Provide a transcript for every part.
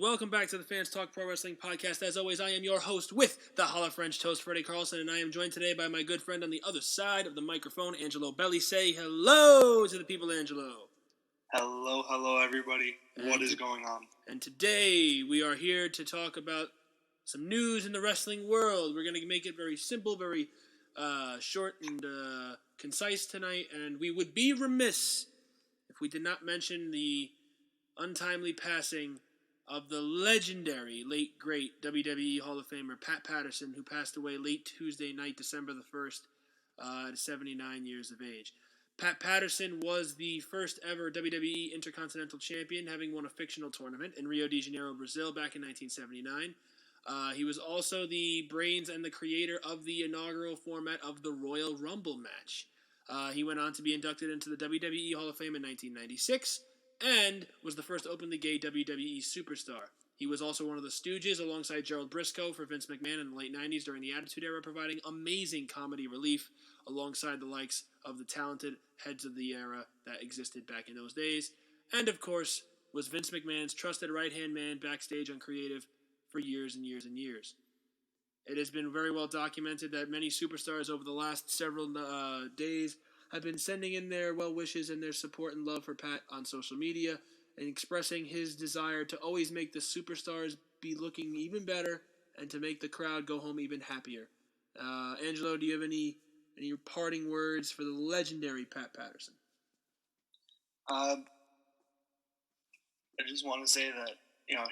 Welcome back to the Fans Talk Pro Wrestling Podcast. As always, I am your host with the Hall of French Toast, Freddy Carlson, and I am joined today by my good friend on the other side of the microphone, Angelo Belli. Say hello to the people, Angelo. Hello, everybody. What is going on? And today we are here to talk about some news in the wrestling world. We're going to make it very simple, very short and concise tonight, and we would be remiss if we did not mention the untimely passing of the legendary, late, great WWE Hall of Famer Pat Patterson, who passed away late Tuesday night, December the 1st, at 79 years of age. Pat Patterson was the first ever WWE Intercontinental Champion, having won a fictional tournament in Rio de Janeiro, Brazil, back in 1979. He was also the brains and the creator of the inaugural format of the Royal Rumble match. He went on to be inducted into the WWE Hall of Fame in 1996, and was the first openly gay WWE superstar. He was also one of the Stooges alongside Gerald Briscoe for Vince McMahon in the late 90s during the Attitude Era, providing amazing comedy relief alongside the likes of the talented heads of the era that existed back in those days. And of course, was Vince McMahon's trusted right-hand man backstage on creative for years and years and years. It has been very well documented that many superstars over the last several days have been sending in their well wishes and their support and love for Pat on social media and expressing his desire to always make the superstars be looking even better and to make the crowd go home even happier. Angelo, do you have any parting words for the legendary Pat Patterson? I just want to say that,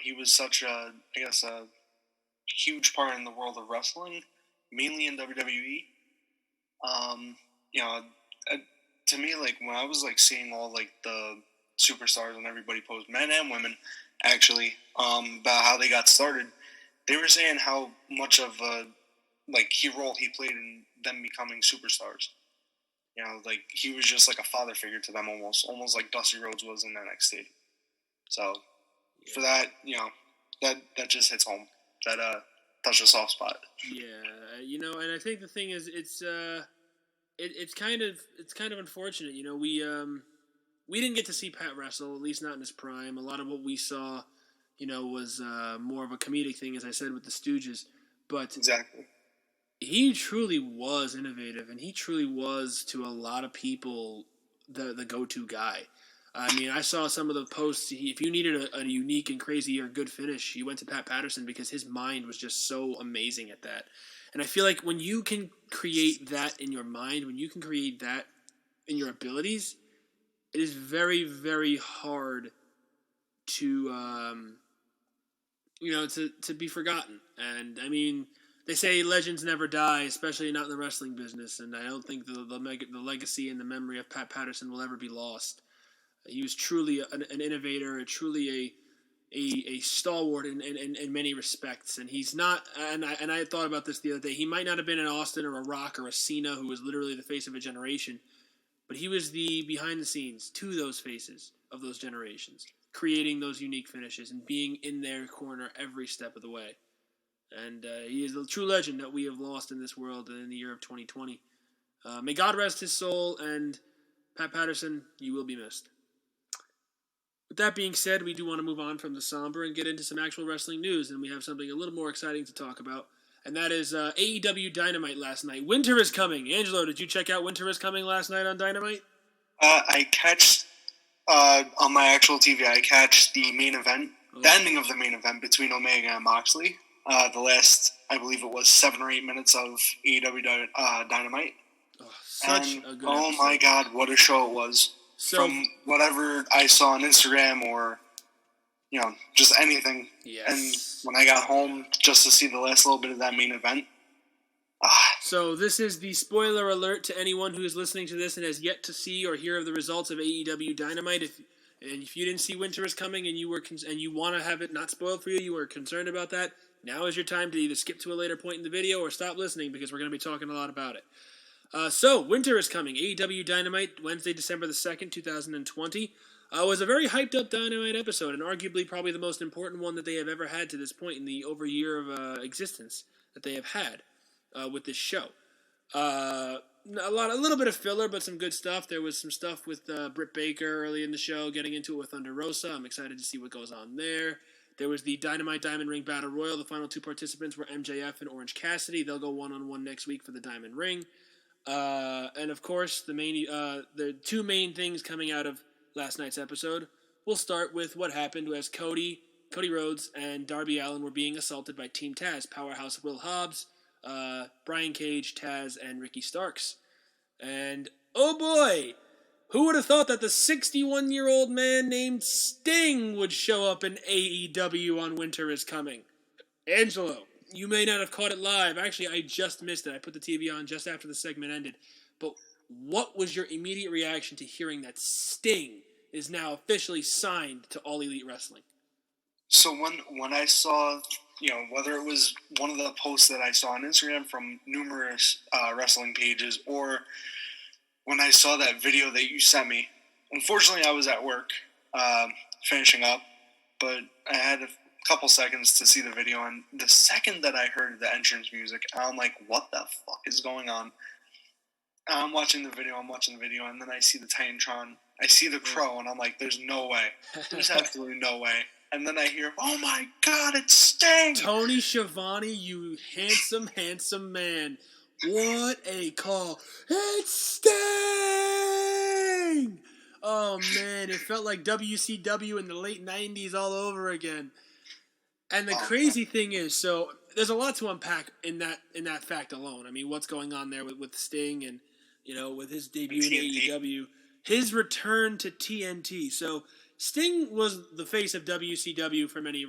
he was such a huge part in the world of wrestling, mainly in WWE. To me, when I was seeing all the superstars and everybody post, men and women, actually, about how they got started, they were saying how much of a key role he played in them becoming superstars. He was just like a father figure to them, almost like Dusty Rhodes was in NXT. So, for that, that just hits home. That touched a soft spot. Yeah, and I think the thing is, it's kind of unfortunate. We didn't get to see Pat wrestle, at least not in his prime. A lot of what we saw, was more of a comedic thing, as I said, with the Stooges. But exactly, he truly was innovative, and he truly was, to a lot of people, the go-to guy. I mean, I saw some of the posts. If you needed a unique and crazy or good finish, you went to Pat Patterson because his mind was just so amazing at that. And I feel like when you can create that in your mind, when you can create that in your abilities, it is very, very hard to, to be forgotten. And, I mean, they say legends never die, especially not in the wrestling business. And I don't think the legacy and the memory of Pat Patterson will ever be lost. He was truly an innovator, truly a stalwart in many respects, and he's not. And I thought about this the other day. He might not have been an Austin or a Rock or a Cena, who was literally the face of a generation, but he was the behind the scenes to those faces of those generations, creating those unique finishes and being in their corner every step of the way. And he is the true legend that we have lost in this world in the year of 2020. May God rest his soul, and Pat Patterson, you will be missed. With that being said, we do want to move on from the somber and get into some actual wrestling news, and we have something a little more exciting to talk about, and that is AEW Dynamite last night. Winter is coming. Angelo, did you check out Winter is Coming last night on Dynamite? I catched, on my actual TV, I catched the main event, the ending of the main event between Omega and Moxley. The last, I believe it was 7 or 8 minutes of AEW Dynamite. Such a good episode. My God, what a show it was. From whatever I saw on Instagram or, just anything. Yes. And when I got home, just to see the last little bit of that main event. So this is the spoiler alert to anyone who is listening to this and has yet to see or hear of the results of AEW Dynamite. If you didn't see Winter is Coming and you want to have it not spoiled for you, you were concerned about that, now is your time to either skip to a later point in the video or stop listening, because we're going to be talking a lot about it. So, Winter is Coming, AEW Dynamite, Wednesday, December the 2nd, 2020. Was a very hyped-up Dynamite episode, and arguably probably the most important one that they have ever had to this point in the over year of existence that they have had with this show. A little bit of filler, but some good stuff. There was some stuff with Britt Baker early in the show, getting into it with Thunder Rosa. I'm excited to see what goes on there. There was the Dynamite Diamond Ring Battle Royal. The final two participants were MJF and Orange Cassidy. They'll go one-on-one next week for the Diamond Ring. And of course, the two main things coming out of last night's episode. We'll start with what happened as Cody Rhodes and Darby Allin were being assaulted by Team Taz, Powerhouse Will Hobbs, Brian Cage, Taz, and Ricky Starks. And, oh boy, who would have thought that the 61-year-old man named Sting would show up in AEW on Winter is Coming? Angelo, you may not have caught it live. Actually, I just missed it. I put the TV on just after the segment ended. But what was your immediate reaction to hearing that Sting is now officially signed to All Elite Wrestling? So when I saw, whether it was one of the posts that I saw on Instagram from numerous wrestling pages, or when I saw that video that you sent me, unfortunately I was at work finishing up, but I had a couple seconds to see the video, and the second that I heard the entrance music, I'm like, what the fuck is going on? I'm watching the video, and then I see the Titantron, I see the Crow, and I'm like, there's no way. There's absolutely no way. And then I hear, oh my God, it's Sting! Tony Schiavone, you handsome, handsome man. What a call. It's Sting! Oh man, it felt like WCW in the late 90s all over again. And the crazy thing is, so there's a lot to unpack in that fact alone. I mean, what's going on there with Sting and, with his debut in AEW. His return to TNT. So Sting was the face of WCW for many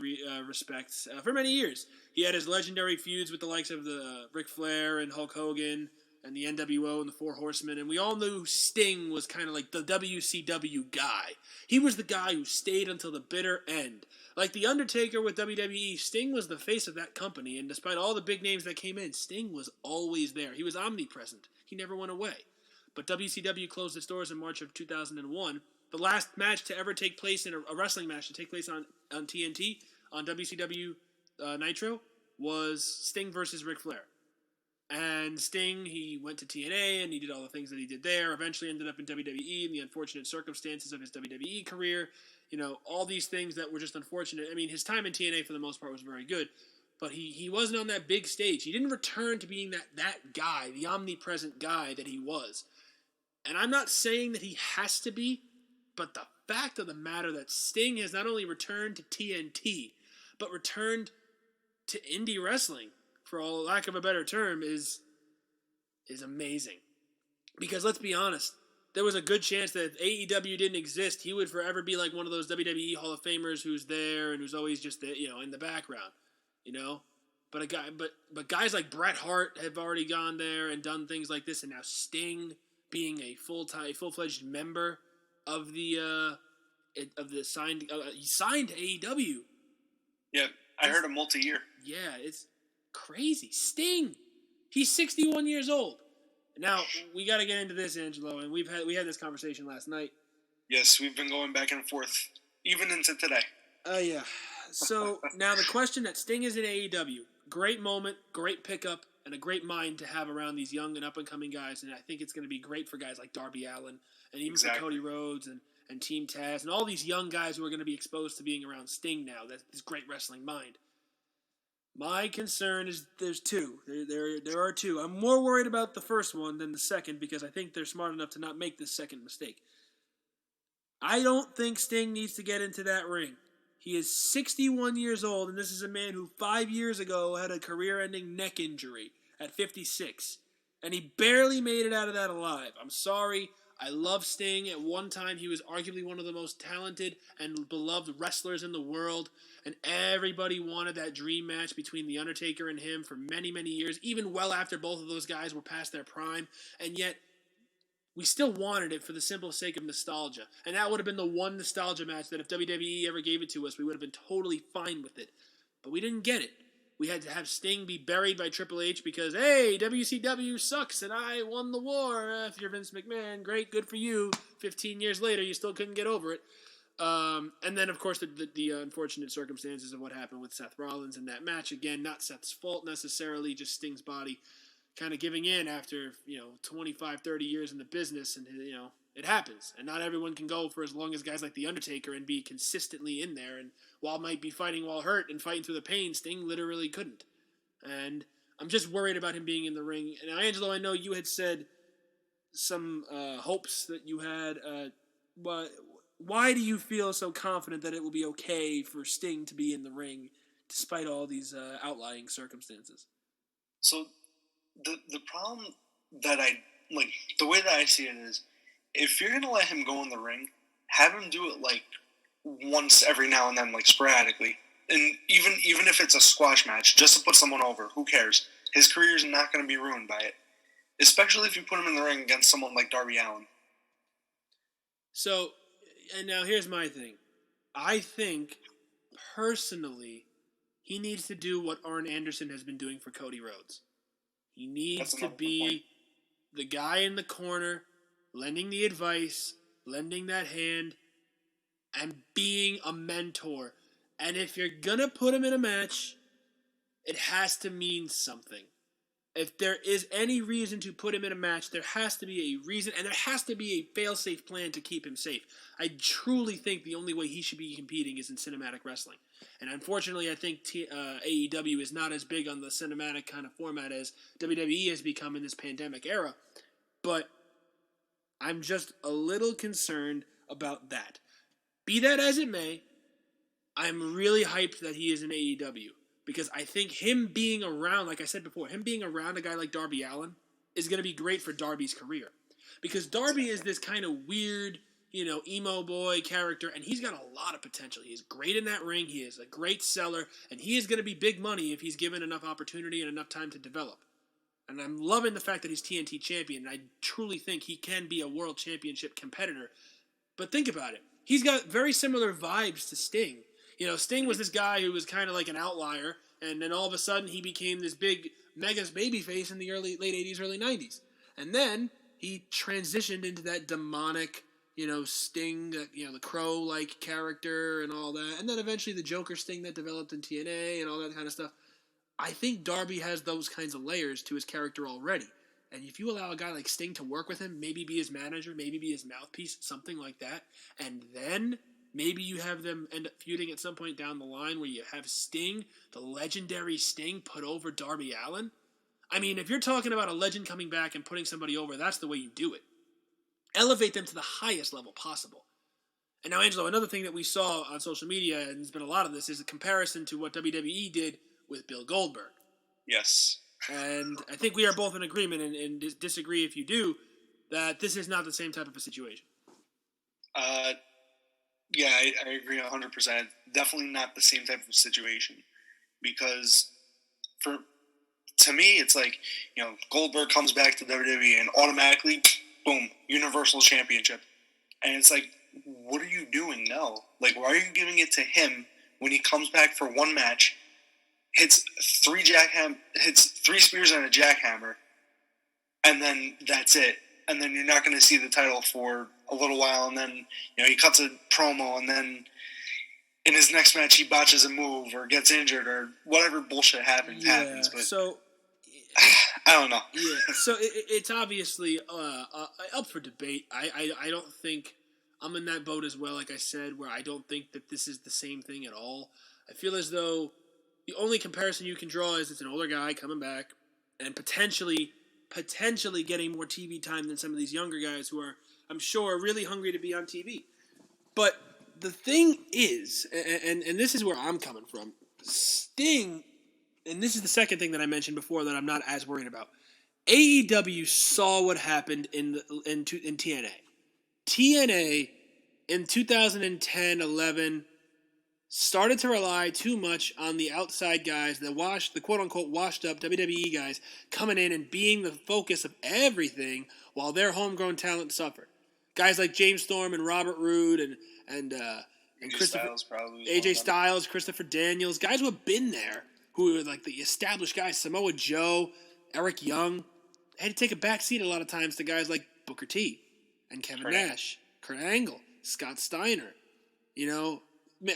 respects, for many years. He had his legendary feuds with the likes of the Ric Flair and Hulk Hogan and the NWO and the Four Horsemen, and we all knew Sting was kind of like the WCW guy. He was the guy who stayed until the bitter end. Like The Undertaker with WWE, Sting was the face of that company, and despite all the big names that came in, Sting was always there. He was omnipresent. He never went away. But WCW closed its doors in March of 2001. The last match to ever take place in a wrestling match to take place on TNT, on WCW Nitro, was Sting versus Ric Flair. And Sting, he went to TNA and he did all the things that he did there, eventually ended up in WWE in the unfortunate circumstances of his WWE career. All these things that were just unfortunate. I mean, his time in TNA for the most part was very good, but he wasn't on that big stage. He didn't return to being that guy, the omnipresent guy that he was. And I'm not saying that he has to be, but the fact of the matter that Sting has not only returned to TNT, but returned to indie wrestling, for all lack of a better term, is amazing. Because let's be honest, there was a good chance that if AEW didn't exist, he would forever be like one of those WWE Hall of Famers who's there and who's always just there, in the background, But guys like Bret Hart have already gone there and done things like this, and now Sting, being a full-fledged member of the signed, he signed to AEW. Yeah, I heard a multi-year. Yeah, it's crazy. Sting, he's 61 years old. Now we got to get into this, Angelo, and we had this conversation last night. Yes, we've been going back and forth, even into today. Yeah. So now the question that Sting is in AEW, great moment, great pickup, and a great mind to have around these young and up-and-coming guys, and I think it's going to be great for guys like Darby Allin, and even for Cody Rhodes and Team Taz, and all these young guys who are going to be exposed to being around Sting now, this great wrestling mind. My concern is there's two. There are two. I'm more worried about the first one than the second because I think they're smart enough to not make this second mistake. I don't think Sting needs to get into that ring. He is 61 years old, and this is a man who 5 years ago had a career-ending neck injury at 56. And he barely made it out of that alive. I'm sorry. I love Sting. At one time, he was arguably one of the most talented and beloved wrestlers in the world. And everybody wanted that dream match between The Undertaker and him for many, many years, even well after both of those guys were past their prime. And yet, we still wanted it for the simple sake of nostalgia. And that would have been the one nostalgia match that if WWE ever gave it to us, we would have been totally fine with it. But we didn't get it. We had to have Sting be buried by Triple H because, hey, WCW sucks and I won the war. If you're Vince McMahon, great, good for you. 15 years later, you still couldn't get over it. And then, of course, the unfortunate circumstances of what happened with Seth Rollins in that match. Again, not Seth's fault necessarily, just Sting's body kind of giving in after, 25, 30 years in the business. And, it happens. And not everyone can go for as long as guys like The Undertaker and be consistently in there. And while might be fighting while hurt and fighting through the pain, Sting literally couldn't. And I'm just worried about him being in the ring. And Angelo, I know you had said some hopes that you had. But why do you feel so confident that it will be okay for Sting to be in the ring despite all these outlying circumstances? So the problem that I like, the way that I see it is, if you're gonna let him go in the ring, have him do it like once every now and then, like sporadically, and even if it's a squash match, just to put someone over. Who cares? His career is not going to be ruined by it, especially if you put him in the ring against someone like Darby Allin. So, and now here's my thing. I think, personally, he needs to do what Arn Anderson has been doing for Cody Rhodes. He needs to be the guy in the corner, lending the advice, lending that hand, and being a mentor. And if you're going to put him in a match, it has to mean something. If there is any reason to put him in a match, there has to be a reason, and there has to be a fail-safe plan to keep him safe. I truly think the only way he should be competing is in cinematic wrestling. And unfortunately, I think AEW is not as big on the cinematic kind of format as WWE has become in this pandemic era. But I'm just a little concerned about that. Be that as it may, I'm really hyped that he is in AEW. Because I think him being around, like I said before, him being around a guy like Darby Allin is going to be great for Darby's career. Because Darby is this kind of weird, emo boy character, and he's got a lot of potential. He is great in that ring. He is a great seller, and he is going to be big money if he's given enough opportunity and enough time to develop. And I'm loving the fact that he's TNT champion, and I truly think he can be a world championship competitor. But think about it. He's got very similar vibes to Sting. Sting was this guy who was kind of like an outlier, and then all of a sudden he became this big mega babyface in the late 80s, early 90s. And then he transitioned into that demonic, Sting, the Crow-like character and all that. And then eventually the Joker Sting that developed in TNA and all that kind of stuff. I think Darby has those kinds of layers to his character already. And if you allow a guy like Sting to work with him, maybe be his manager, maybe be his mouthpiece, something like that, and then maybe you have them end up feuding at some point down the line where you have Sting, the legendary Sting, put over Darby Allin. I mean, if you're talking about a legend coming back and putting somebody over, that's the way you do it. Elevate them to the highest level possible. And now, Angelo, another thing that we saw on social media, and there's been a lot of this, is a comparison to what WWE did with Bill Goldberg. Yes. And I think we are both in agreement, and disagree if you do, that this is not the same type of a situation. Yeah, I agree 100%. Definitely not the same type of situation, because to me, it's like, Goldberg comes back to WWE and automatically, boom, Universal Championship. And it's like, what are you doing now? Like, why are you giving it to him when he comes back for one match, hits three spears and a jackhammer, and then that's it? And then you're not going to see the title for a little while, and then he cuts a promo, and then in his next match he botches a move or gets injured or whatever bullshit happens. But so I don't know. Yeah, so it's obviously up for debate. I don't think I'm in that boat as well. Like I said, where I don't think that this is the same thing at all. I feel as though the only comparison you can draw is it's an older guy coming back and potentially getting more TV time than some of these younger guys who are, I'm sure, really hungry to be on TV. But the thing is, and this is where I'm coming from, Sting, and this is the second thing that I mentioned before that I'm not as worried about. AEW saw what happened in TNA. TNA in 2010-11 started to rely too much on the outside guys, the quote-unquote washed-up WWE guys coming in and being the focus of everything while their homegrown talent suffered. Guys like James Storm and Robert Roode and AJ Styles, Christopher Daniels, guys who have been there, who are like the established guys, Samoa Joe, Eric Young, had to take a back seat a lot of times to guys like Booker T and Kevin Nash, Kurt Angle, Scott Steiner,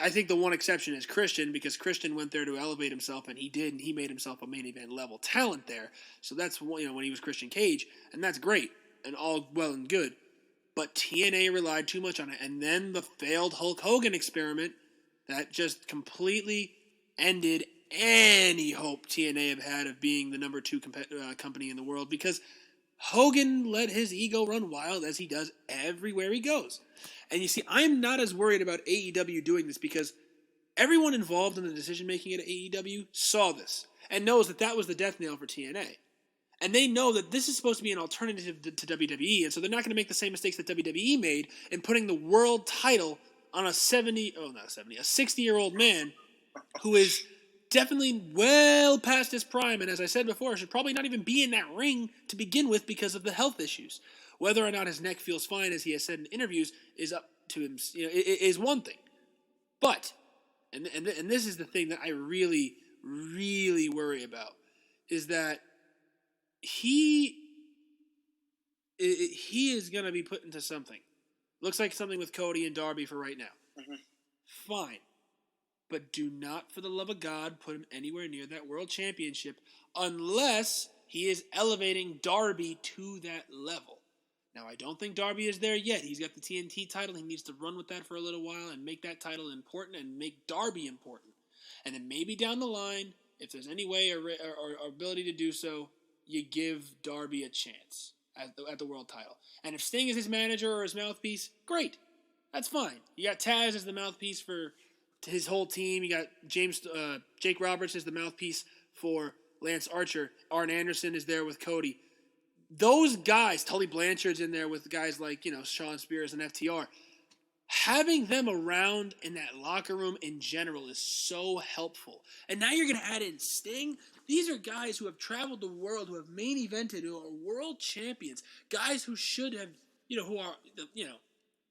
I think the one exception is Christian, because Christian went there to elevate himself, and he did, and he made himself a main event level talent there. So that's when he was Christian Cage, and that's great and all well and good. But TNA relied too much on it, and then the failed Hulk Hogan experiment that just completely ended any hope TNA have had of being the number 2 company in the world, because Hogan let his ego run wild, as he does everywhere he goes. And you see, I'm not as worried about AEW doing this, because everyone involved in the decision-making at AEW saw this and knows that that was the death nail for TNA. And they know that this is supposed to be an alternative to WWE, and so they're not going to make the same mistakes that WWE made in putting the world title on a 60-year-old man who is definitely well past his prime, and as I said before, should probably not even be in that ring to begin with because of the health issues. Whether or not his neck feels fine, as he has said in interviews, is up to him. Is one thing. But, and this is the thing that I really, really worry about, is that he is going to be put into something. Looks like something with Cody and Darby for right now. Mm-hmm. Fine. But do not, for the love of God, put him anywhere near that world championship unless he is elevating Darby to that level. Now, I don't think Darby is there yet. He's got the TNT title. He needs to run with that for a little while and make that title important and make Darby important. And then maybe down the line, if there's any way or ability to do so, you give Darby a chance at the world title. And if Sting is his manager or his mouthpiece, great. That's fine. You got Taz as the mouthpiece for his whole team. You got Jake Roberts as the mouthpiece for Lance Archer. Arn Anderson is there with Cody. Those guys, Tully Blanchard's in there with guys like, Shawn Spears and FTR. Having them around in that locker room in general is so helpful. And now you're going to add in Sting. These are guys who have traveled the world, who have main evented, who are world champions. Guys who should have, who are,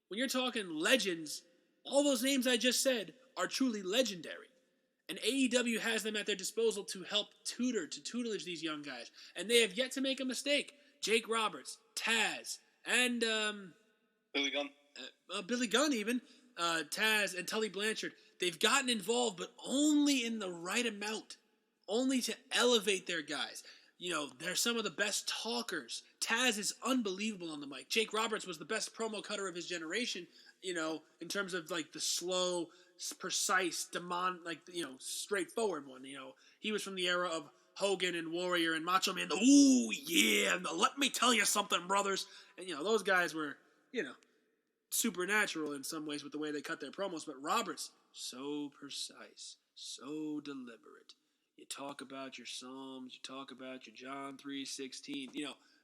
when you're talking legends, all those names I just said are truly legendary. And AEW has them at their disposal to help tutelage these young guys. And they have yet to make a mistake. Jake Roberts, Taz, and Billy Gunn. Billy Gunn even, Taz and Tully Blanchard, they've gotten involved, but only in the right amount, only to elevate their guys. They're some of the best talkers. Taz is unbelievable on the mic. Jake Roberts was the best promo cutter of his generation, in terms of like the slow, precise, straightforward one. He was from the era of Hogan and Warrior and Macho Man. Ooh, yeah, let me tell you something, brothers. And, those guys were, supernatural in some ways with the way they cut their promos, but Roberts, so precise, so deliberate. You talk about your Psalms, you talk about your John 3:16.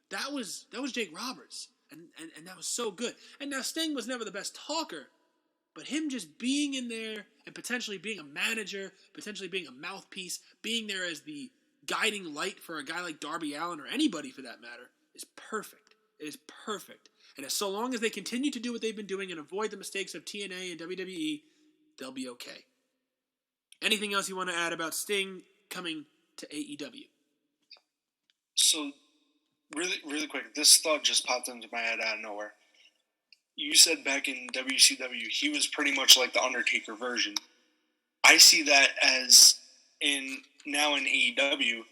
That was Jake Roberts, and that was so good. And now Sting was never the best talker, but him just being in there and potentially being a manager, potentially being a mouthpiece, being there as the guiding light for a guy like Darby Allin or anybody for that matter is perfect. It is perfect. And so long as they continue to do what they've been doing and avoid the mistakes of TNA and WWE, they'll be okay. Anything else you want to add about Sting coming to AEW? So, really, really quick, this thought just popped into my head out of nowhere. You said back in WCW, he was pretty much like the Undertaker version. I see that as now in AEW,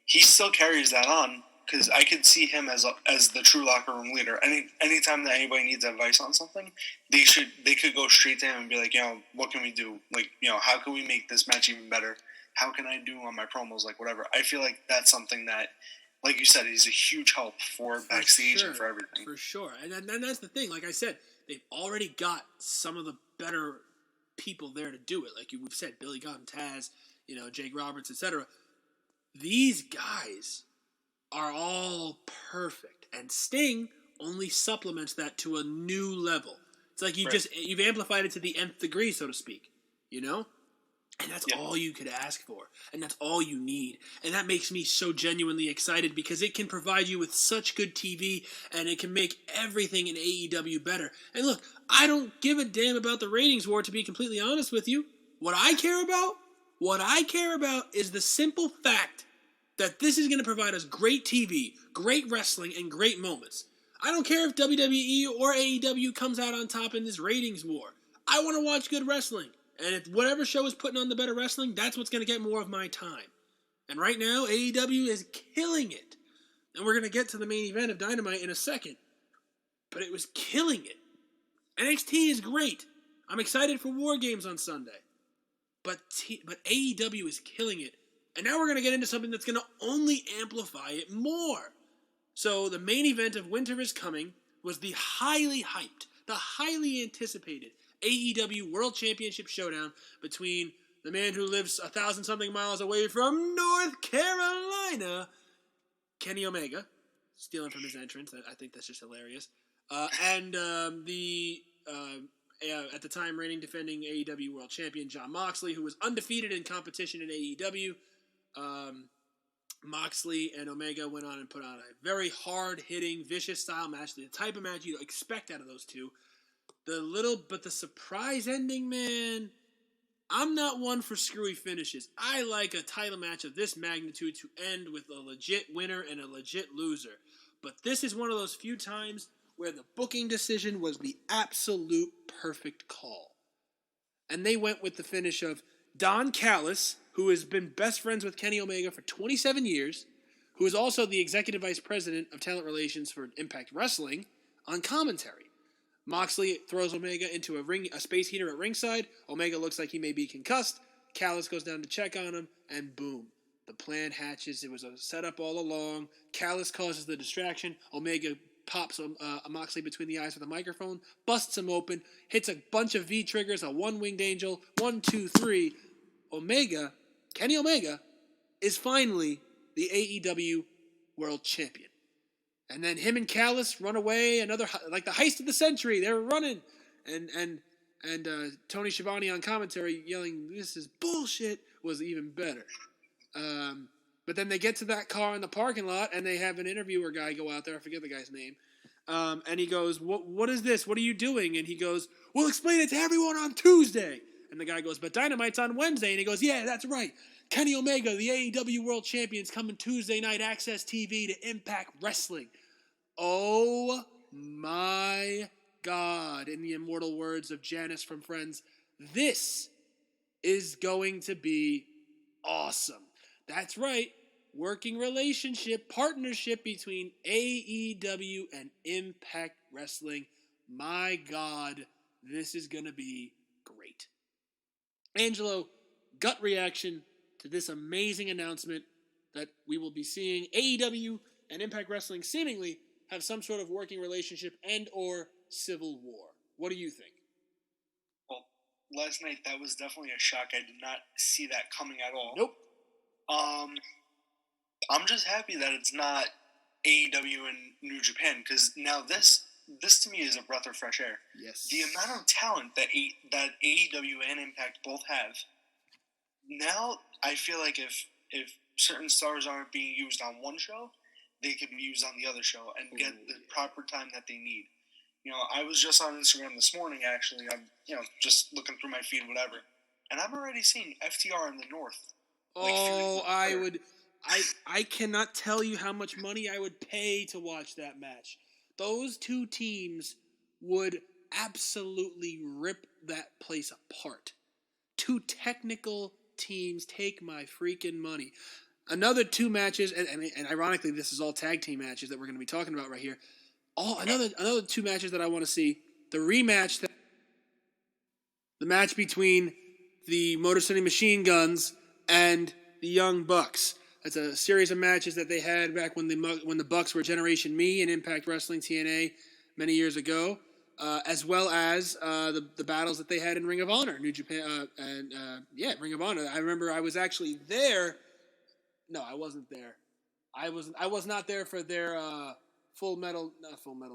he still carries that on, because I could see him as the true locker room leader. Anytime that anybody needs advice on something, they could go straight to him and be like, what can we do? Like, how can we make this match even better? How can I do on my promos? Like, whatever. I feel like that's something that, like you said, is a huge help for backstage and for everything. For sure. And that's the thing. Like I said, they've already got some of the better people there to do it. Like we've said, Billy Gunn, Taz, Jake Roberts, etc. These guys are all perfect. And Sting only supplements that to a new level. It's like you've amplified it to the nth degree, so to speak. And that's all you could ask for. And that's all you need. And that makes me so genuinely excited, because it can provide you with such good TV, and it can make everything in AEW better. And look, I don't give a damn about the ratings war, to be completely honest with you. What I care about is the simple fact that this is going to provide us great TV, great wrestling, and great moments. I don't care if WWE or AEW comes out on top in this ratings war. I want to watch good wrestling. And if whatever show is putting on the better wrestling, that's what's going to get more of my time. And right now, AEW is killing it. And we're going to get to the main event of Dynamite in a second. But it was killing it. NXT is great. I'm excited for War Games on Sunday. but AEW is killing it. And now we're going to get into something that's going to only amplify it more. So the main event of Winter is Coming was the highly hyped, the highly anticipated AEW World Championship Showdown between the man who lives 1,000-something miles away from North Carolina, Kenny Omega, stealing from his entrance. I think that's just hilarious. And the at the time reigning defending AEW World Champion Jon Moxley, who was undefeated in competition in AEW. Moxley and Omega went on and put on a very hard-hitting, vicious-style match, the type of match you'd expect out of those two. But the surprise ending, man, I'm not one for screwy finishes. I like a title match of this magnitude to end with a legit winner and a legit loser. But this is one of those few times where the booking decision was the absolute perfect call. And they went with the finish of Don Callis, who has been best friends with Kenny Omega for 27 years, who is also the executive vice president of talent relations for Impact Wrestling, on commentary. Moxley throws Omega into a space heater at ringside. Omega looks like he may be concussed. Callis goes down to check on him, and boom. The plan hatches. It was a setup all along. Callis causes the distraction. Omega pops Moxley between the eyes with a microphone, busts him open, hits a bunch of V-triggers, a one-winged angel, 1, 2, 3. Kenny Omega, is finally the AEW World Champion. And then him and Callis run away, like the heist of the century. They were running, and Tony Schiavone on commentary yelling, "This is bullshit," was even better. But then they get to that car in the parking lot, and they have an interviewer guy go out there. I forget the guy's name. And he goes, "What is this? What are you doing?" And he goes, "We'll explain it to everyone on Tuesday." And the guy goes, "But Dynamite's on Wednesday." And he goes, "Yeah, that's right. Kenny Omega, the AEW World Champion's coming Tuesday night, Access TV to Impact Wrestling." Oh my God. In the immortal words of Janice from Friends, this is going to be awesome. That's right. Working relationship, partnership between AEW and Impact Wrestling. My God, this is going to be great. Angelo, gut reaction to this amazing announcement that we will be seeing AEW and Impact Wrestling seemingly have some sort of working relationship and or civil war. What do you think? Well, last night that was definitely a shock. I did not see that coming at all. Nope. I'm just happy that it's not AEW and New Japan, because now this to me is a breath of fresh air. Yes. The amount of talent that AEW and Impact both have. Now I feel like if certain stars aren't being used on one show, they can be used on the other show and get the proper time that they need. You know, I was just on Instagram this morning, actually. I'm, just looking through my feed, whatever. And I'm already seeing FTR in the North. I cannot tell you how much money I would pay to watch that match. Those two teams would absolutely rip that place apart. Two technical teams, take my freaking money. Another two matches, and ironically, this is all tag team matches that we're going to be talking about right here. Another two matches that I want to see. The rematch, the match between the Motor City Machine Guns and the Young Bucks. That's a series of matches that they had back when the Bucks were Generation Me in Impact Wrestling TNA many years ago, as well as the battles that they had in Ring of Honor, New Japan, Ring of Honor. I remember I was actually there. No, I wasn't there. I was not there for their Full Metal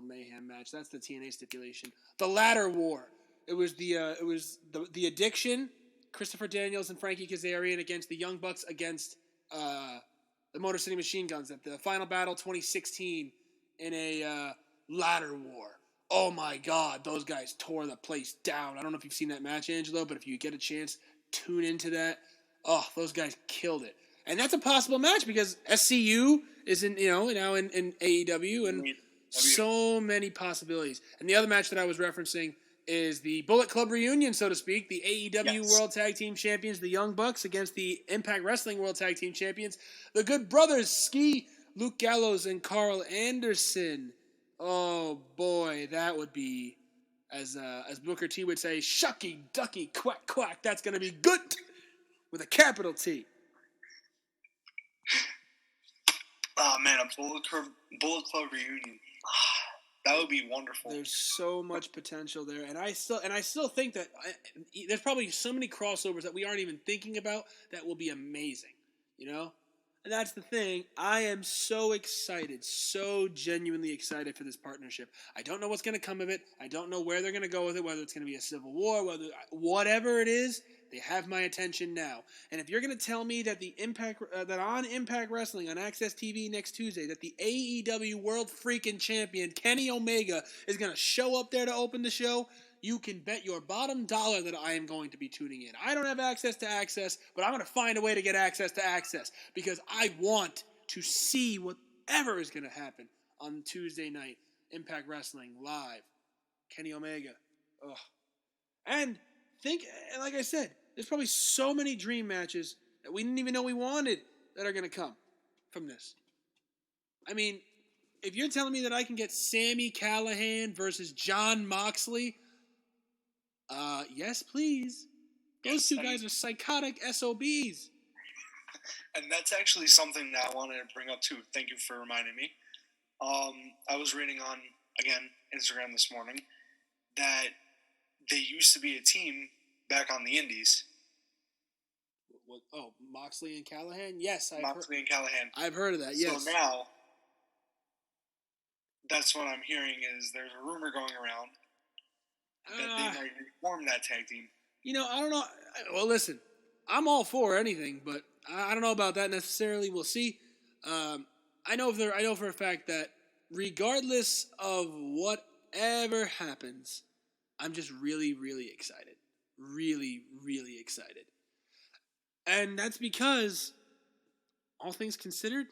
Mayhem match. That's the TNA stipulation. The Ladder War. It was the Addiction, Christopher Daniels and Frankie Kazarian against the Young Bucks against the Motor City Machine Guns at the Final Battle 2016 in a Ladder War. Oh my God, those guys tore the place down. I don't know if you've seen that match, Angelo, but if you get a chance, tune into that. Oh, those guys killed it. And that's a possible match because SCU is now in AEW, and so many possibilities. And the other match that I was referencing is the Bullet Club reunion, so to speak. The AEW World Tag Team Champions, the Young Bucks, against the Impact Wrestling World Tag Team Champions, the Good Brothers, Ski, Luke Gallows, and Carl Anderson. Oh boy, that would be, as Booker T would say, shucky, ducky, quack, quack. That's going to be good. with a capital T. Oh man, a Bullet Club reunion. That would be wonderful. There's so much potential there, and I still think that there's probably so many crossovers that we aren't even thinking about that will be amazing, you know. And that's the thing. I am so excited, so genuinely excited for this partnership. I don't know what's going to come of it. I don't know where they're going to go with it. Whether it's going to be a civil war, whatever it is, they have my attention now. And if you're going to tell me that that on Impact Wrestling on Access TV next Tuesday, that the AEW World Freaking Champion Kenny Omega is going to show up there to open the show, you can bet your bottom dollar that I am going to be tuning in. I don't have access to Access, but I'm going to find a way to get access to Access because I want to see whatever is going to happen on Tuesday night. Impact Wrestling live. Kenny Omega. Ugh. And like I said, there's probably so many dream matches that we didn't even know we wanted that are going to come from this. I mean, if you're telling me that I can get Sami Callihan versus Jon Moxley, yes, please. Those two guys are psychotic SOBs. And that's actually something that I wanted to bring up too. Thank you for reminding me. I was reading on, again, Instagram this morning that they used to be a team back on the Indies. What? Oh, Moxley and Callihan? Yes, and Callihan. I've heard of that, yes. So now, that's what I'm hearing is there's a rumor going around that they might reform that tag team. You know, I don't know. Well, listen, I'm all for anything, but I don't know about that necessarily. We'll see. I know for a fact that regardless of whatever happens, I'm just really, really excited. Really, really excited. And that's because, all things considered,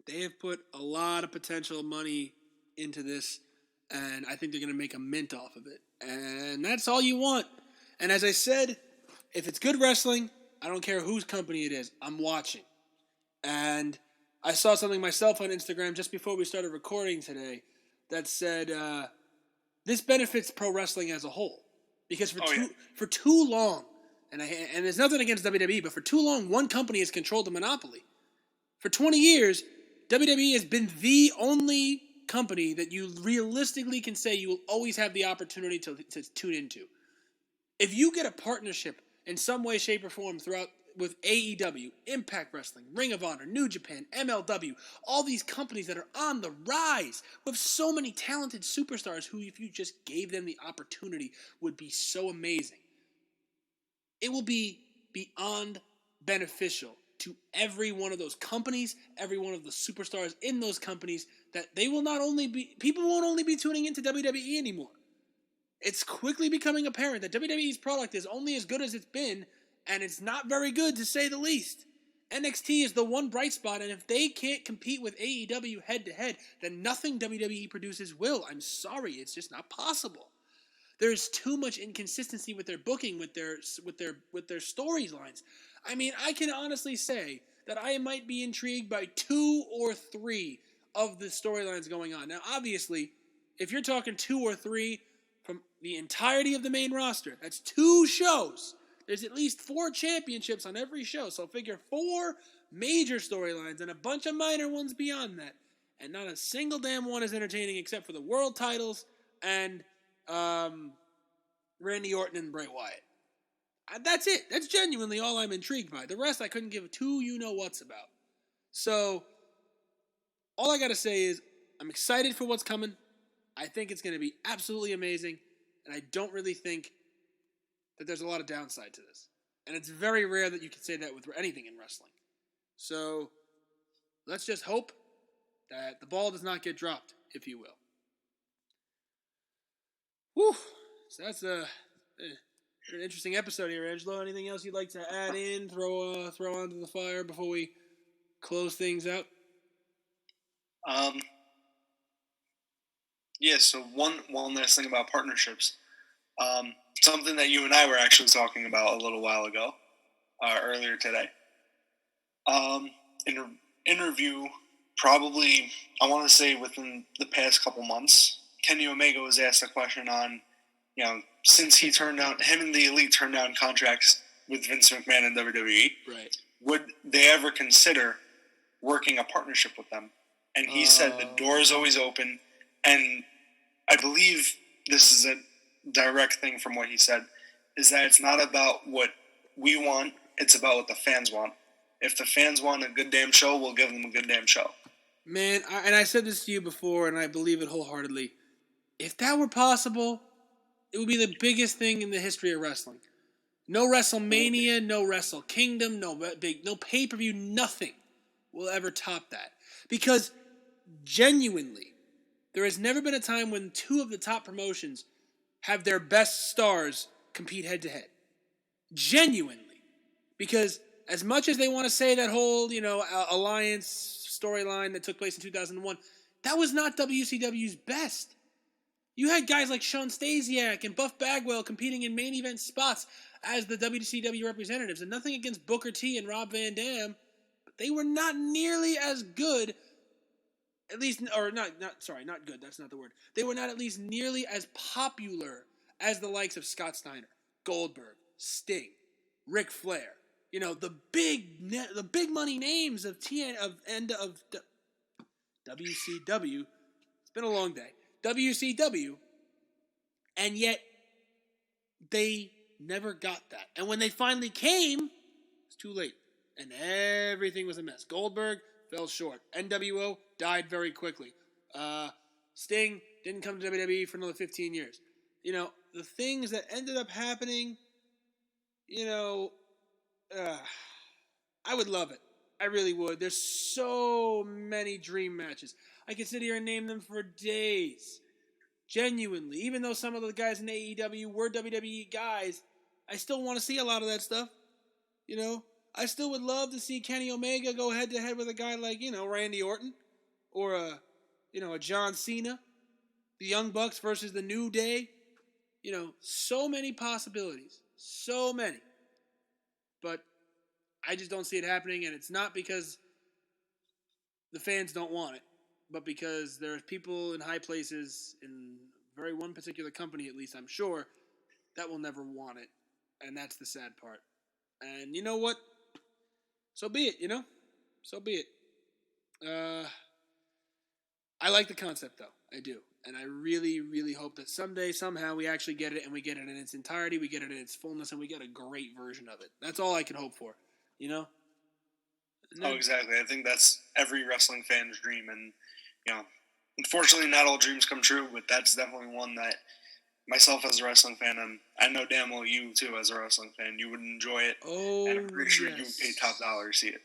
they have put a lot of potential money into this, and I think they're going to make a mint off of it. And that's all you want. And as I said, if it's good wrestling, I don't care whose company it is, I'm watching. And I saw something myself on Instagram just before we started recording today that said, this benefits pro wrestling as a whole. Because for too long, and there's nothing against WWE, but for too long, one company has controlled the monopoly. For 20 years, WWE has been the only company that you realistically can say you will always have the opportunity to tune into. If you get a partnership in some way, shape, or form with AEW, Impact Wrestling, Ring of Honor, New Japan, MLW, all these companies that are on the rise with so many talented superstars who, if you just gave them the opportunity, would be so amazing. It will be beyond beneficial to every one of those companies, every one of the superstars in those companies, that people won't only be tuning into WWE anymore. It's quickly becoming apparent that WWE's product is only as good as it's been, and it's not very good, to say the least. NXT is the one bright spot, and if they can't compete with AEW head-to-head, then nothing WWE produces will. I'm sorry, it's just not possible. There's too much inconsistency with their booking, with their storylines. I mean, I can honestly say that I might be intrigued by 2 or 3 of the storylines going on. Now, obviously, if you're talking 2 or 3 from the entirety of the main roster, that's 2 shows. There's at least 4 championships on every show, so figure 4 major storylines and a bunch of minor ones beyond that. And not a single damn one is entertaining except for the world titles and Randy Orton and Bray Wyatt. That's it. That's genuinely all I'm intrigued by. The rest I couldn't give 2 you-know-whats about. So, all I gotta say is, I'm excited for what's coming. I think it's going to be absolutely amazing, and I don't really think that there's a lot of downside to this. And it's very rare that you can say that with anything in wrestling. So, let's just hope that the ball does not get dropped, if you will. Whew. So that's an interesting episode here, Angelo. Anything else you'd like to add in, throw onto the fire before we close things out? Yeah, so one last thing about partnerships. Something that you and I were actually talking about a little while ago, earlier today. In an interview, probably, I want to say within the past couple months, Kenny Omega was asked a question on, since him and the Elite turned down contracts with Vince McMahon and WWE. Right. Would they ever consider working a partnership with them? And he said the door is always open. And I believe this is a direct thing from what he said, is that it's not about what we want, it's about what the fans want. If the fans want a good damn show, we'll give them a good damn show. Man, I said this to you before, and I believe it wholeheartedly. If that were possible, it would be the biggest thing in the history of wrestling. No WrestleMania, no Wrestle Kingdom, no pay-per-view, nothing will ever top that. Because genuinely, there has never been a time when two of the top promotions have their best stars compete head-to-head. Genuinely. Because as much as they want to say that whole, alliance storyline that took place in 2001, that was not WCW's best. You had guys like Sean Stasiak and Buff Bagwell competing in main event spots as the WCW representatives, and nothing against Booker T and Rob Van Dam, but they were not nearly as good, at least, or not good, that's not the word. They were not at least nearly as popular as the likes of Scott Steiner, Goldberg, Sting, Ric Flair. The big money names of WCW. It's been a long day. WCW, and yet they never got that. And when they finally came, it's too late, and everything was a mess. Goldberg fell short. NWO died very quickly. Sting didn't come to WWE for another 15 years. The things that ended up happening, I would love it. I really would. There's so many dream matches. I could sit here and name them for days. Genuinely. Even though some of the guys in AEW were WWE guys, I still want to see a lot of that stuff. I still would love to see Kenny Omega go head-to-head with a guy like, Randy Orton. Or a John Cena. The Young Bucks versus the New Day. So many possibilities. So many. But I just don't see it happening, and it's not because the fans don't want it, but because there's people in high places, in one particular company at least, I'm sure, that will never want it, and that's the sad part. And you know what? So be it, So be it. I like the concept, though. I do. And I really, really hope that someday, somehow, we actually get it, and we get it in its entirety, we get it in its fullness, and we get a great version of it. That's all I can hope for. Then, exactly. I think that's every wrestling fan's dream, and unfortunately, not all dreams come true. But that's definitely one that myself as a wrestling fan, and I know damn well you too as a wrestling fan, you would enjoy it. And I'm pretty sure you would pay top dollar to see it.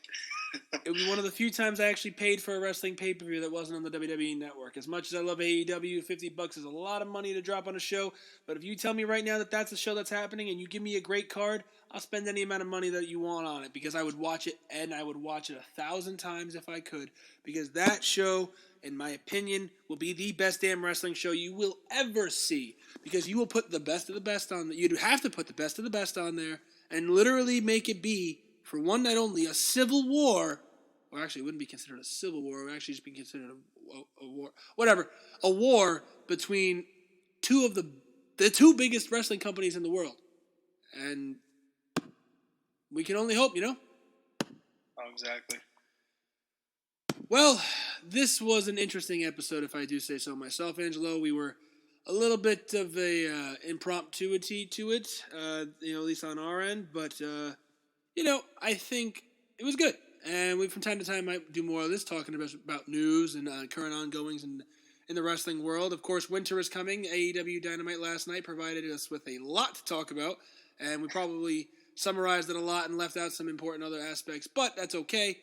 It would be one of the few times I actually paid for a wrestling pay-per-view that wasn't on the WWE Network. As much as I love AEW, $50 is a lot of money to drop on a show. But if you tell me right now that that's a show that's happening and you give me a great card, I'll spend any amount of money that you want on it because I would watch it, and I would watch it 1,000 times if I could. Because that show, in my opinion, will be the best damn wrestling show you will ever see. Because you will put the best of the best on there. You'd have to put the best of the best on there and literally make it be, for one night only, a civil war. Or actually, it wouldn't be considered a civil war. It would actually just be considered a war. Whatever. A war between two of the two biggest wrestling companies in the world. And we can only hope, Oh, exactly. Well, this was an interesting episode, if I do say so myself, Angelo. We were a little bit of a impromptuity to it, at least on our end. But, I think it was good. And we, from time to time, might do more of this, talking about news and current ongoings in the wrestling world. Of course, winter is coming. AEW Dynamite last night provided us with a lot to talk about, and we probably summarized it a lot and left out some important other aspects, but that's okay.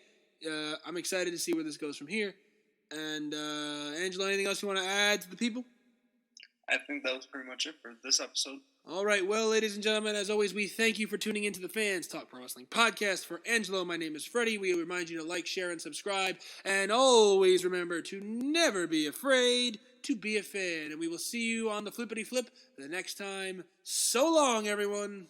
I'm excited to see where this goes from here. And, Angelo, anything else you want to add to the people? I think that was pretty much it for this episode. All right, well, ladies and gentlemen, as always, we thank you for tuning into the Fans Talk Pro Wrestling Podcast. For Angelo, my name is Freddy. We remind you to like, share, and subscribe. And always remember to never be afraid to be a fan. And we will see you on the flippity flip the next time. So long, everyone.